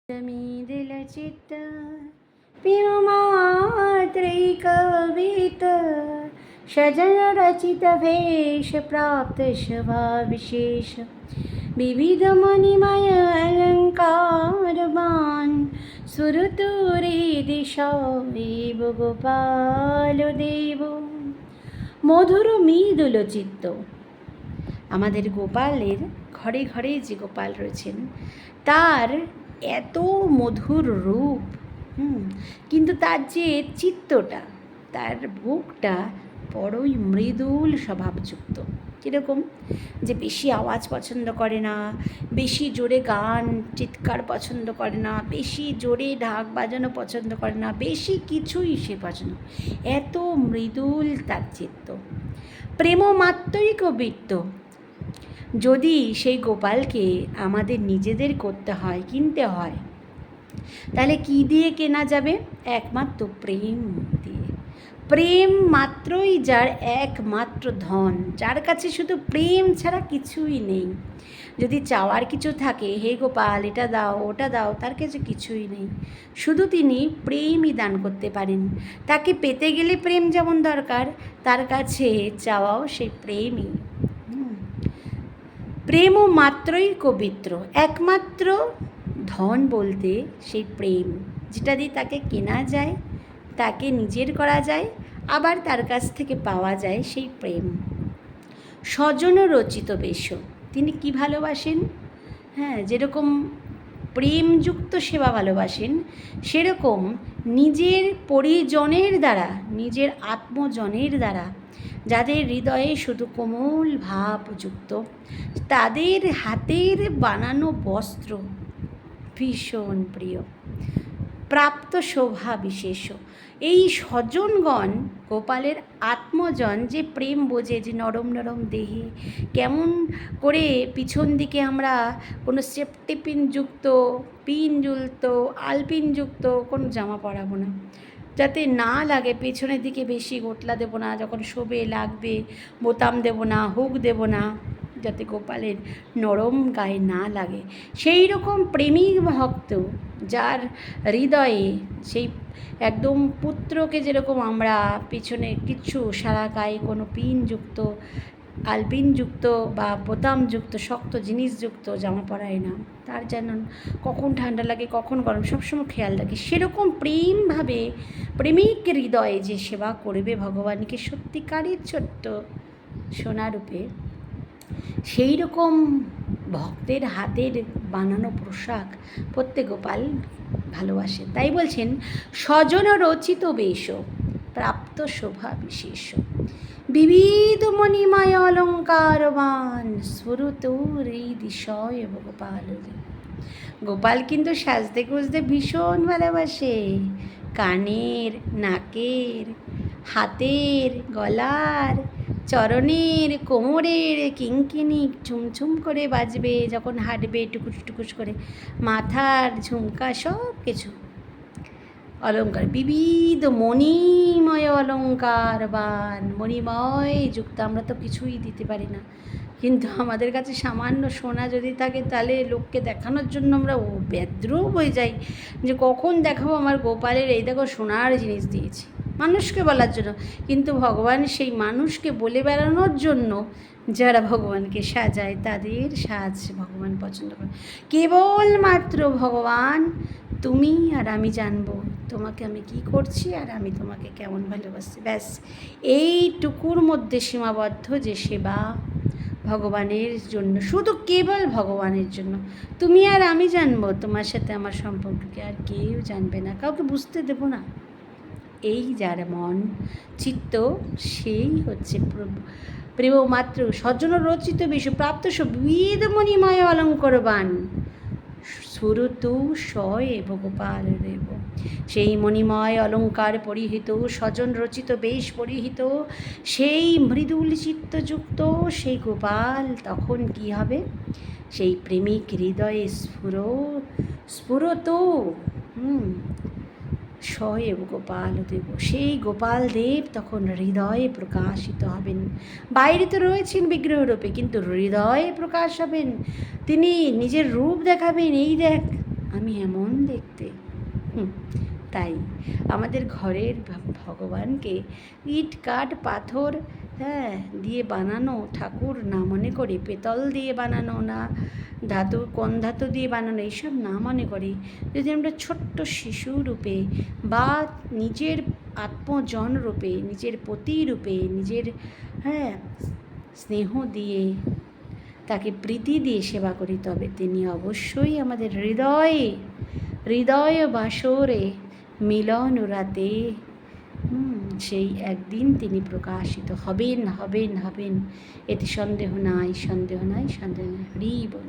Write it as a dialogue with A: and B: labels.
A: मिदिलचित्त पिममात्रैकवित सजनरचितवेश प्राप्तशभाविशेष विविधमणिमय अलङ्कारवान् सुरतुरेदिशादेव গোপালদেব। মধুর মৃদুল চিত্ত। আমাদের গোপালের ঘরে ঘরে যে গোপাল রয়েছেন তার এত মধুর রূপ, কিন্তু তার যে চিত্তটা, তার বুকটা বড়ই মৃদুল স্বভাবযুক্ত। কীরকম? যে বেশি আওয়াজ পছন্দ করে না, বেশি জোরে গান চিৎকার পছন্দ করে না, বেশি জোরে ঢাক বাজানো পছন্দ করে না, বেশি কিছুই সে পছন্দ, এত মৃদুল তার চিত্ত। প্রেম মাত্রই কবিত্ব। যদি সেই গোপালকে আমাদের নিজেদের করতে হয়, কিনতে হয়, তাহলে কি দিয়ে কেনা যাবে? একমাত্র প্রেম দিয়ে। প্রেম মাত্রই যার একমাত্র ধন, যার কাছে শুধু প্রেম ছাড়া কিছুই নেই। যদি চাওয়ার কিছু থাকে, হে গোপাল এটা দাও ওটা দাও, তার কাছে কিছুই নেই, শুধু তিনি প্রেমই দান করতে পারেন। তাকে পেতে গেলে প্রেম যেমন দরকার, তার কাছে চাওয়াও সেই প্রেমই। প্রেম মাত্রই পবিত্র। একমাত্র ধন বলতে সেই প্রেম, যেটা দিয়ে তাকে কেনা যায়, তাকে নিজের করা যায়, আবার তার কাছ থেকে পাওয়া যায় সেই প্রেম। স্বজন রচিত বেশ। তিনি কি ভালোবাসেন? যেরকম প্রেমযুক্ত সেবা ভালোবাসেন, সেরকম নিজের পরিজনের দ্বারা, নিজের আত্মজনের দ্বারা, যাদের হৃদয়ে শুধু কোমল ভাবযুক্ত, তাদের হাতের বানানো বস্ত্র ভীষণ প্রিয়, প্রাপ্ত শোভা বিশেষ। এই স্বজনগণ, গোপালের আত্মজন যে প্রেম বোঝে, যে নরম নরম দেহে কেমন করে পিছন দিকে আমরা কোনো সেফটি পিনযুক্ত আলপিনযুক্ত কোনো জামা পরাবো না, যাতে না লাগে, পেছনের দিকে বেশি গোটলা দেবো না, যখন শোবে লাগবে বোতাম দেবো না, হুক দেবো না, যাতে গোপালের নরম গায়ে না লাগে। সেই রকম প্রেমিক ভক্ত, যার হৃদয়ে সেই একদম পুত্রকে যেরকম আমরা পিছনে কিচ্ছু সারা গায়ে কোনো পিনযুক্ত আলপিনযুক্ত বা বোতামযুক্ত শক্ত জিনিসযুক্ত জামা পরায় না, তার যেন কখন ঠান্ডা লাগে কখন গরম সবসময় খেয়াল রাখে, সেরকম প্রেমভাবে প্রেমিক হৃদয়ে যে সেবা করবে ভগবানকে সত্যিকারের ছোট্ট সোনারূপে, সেই রকম ভক্তের হাতের বানানো পোশাক প্রত্যেক গোপাল ভালোবাসে। তাই বলছেন স্বজন রচিত বেশ প্রাপ্ত শোভা বিশেষ বিবিধ মণিময় অলঙ্কারবান স্ফুরতুর এই দিশয় গোপাল। গোপাল কিন্তু সাজতে গুজতে ভীষণ ভালোবাসে। কানের, নাকের, হাতের, গলার, চরণের, কোমরের কিঙ্কিনি ঝুমঝুম করে বাজবে যখন হাঁটবে, টুকুস টুকুস করে, মাথার ঝুমকা, সব কিছু অলঙ্কার, বিবিধ মণিময় অলঙ্কারবান, মণিময় যুক্ত। আমরা তো কিছুই দিতে পারি না, কিন্তু আমাদের কাছে সামান্য সোনা যদি থাকে, তাহলে লোককে দেখানোর জন্য আমরা ব্যদ্রূপ হয়ে যাই, যে কখন দেখাবো আমার গোপালের এই দেখো সোনার জিনিস দিয়েছি, মানুষকে বলার জন্য। কিন্তু ভগবান সেই মানুষকে বলে বেড়ানোর জন্য যারা ভগবানকে সাজায়, তাদের সাজ ভগবান পছন্দ করে। কেবলমাত্র ভগবান তুমি আর আমি জানবো তোমাকে আমি কি করছি আর আমি তোমাকে কেমন ভালোবাসি, ব্যাস এইটুকুর মধ্যে সীমাবদ্ধ যে সেবা ভগবানের জন্য, শুধু কেবল ভগবানের জন্য। তুমি আর আমি জানবো তোমার সাথে আমার সম্পর্ককে, আর কেউ জানবে না, কাউকে বুঝতে দেব না। এই যার মন চিত্ত, সেই হচ্ছে প্রেম মাত্র স্বজন রচিত বিশ্ব প্রাপ্ত বিবিধ মণিময় অলঙ্কারবান সুরতু শয় গোপাল দেব। সেই মণিময় অলঙ্কার পরিহিত, স্বজন রচিত বেশ পরিহিত, সেই মৃদুল চিত্তযুক্ত সেই গোপাল তখন কি হবে? সেই প্রেমিক হৃদয়ে স্ফুরত শয় গোপাল দেব। সেই গোপাল দেব তখন হৃদয়ে প্রকাশিত হবেন। বাইরে তো রয়েছেন বিগ্রহ রূপে, কিন্তু হৃদয়ে প্রকাশ হবেন, তিনি নিজের রূপ দেখাবেন। এই দেখ আমি এমন দেখতে। তাই আমাদের ঘরের ভগবানকে ইট কাঠ পাথর দিয়ে বানানো ঠাকুর না মনে করে, পেতল দিয়ে বানানো না, ধাতু কোন ধাতু দিয়ে বানানো এইসব না মনে করে যদি আমরা ছোট্ট শিশু রূপে বা নিজের আত্মজন রূপে, নিজের পতি রূপে, নিজের স্নেহ দিয়ে, তাকে প্রীতি দিয়ে সেবা করি, তবে তিনি অবশ্যই আমাদের হৃদয় বাসরে মিলন রাতে সেই একদিন তিনি প্রকাশিত হবেন। এতে সন্দেহ নাই। হরি বল।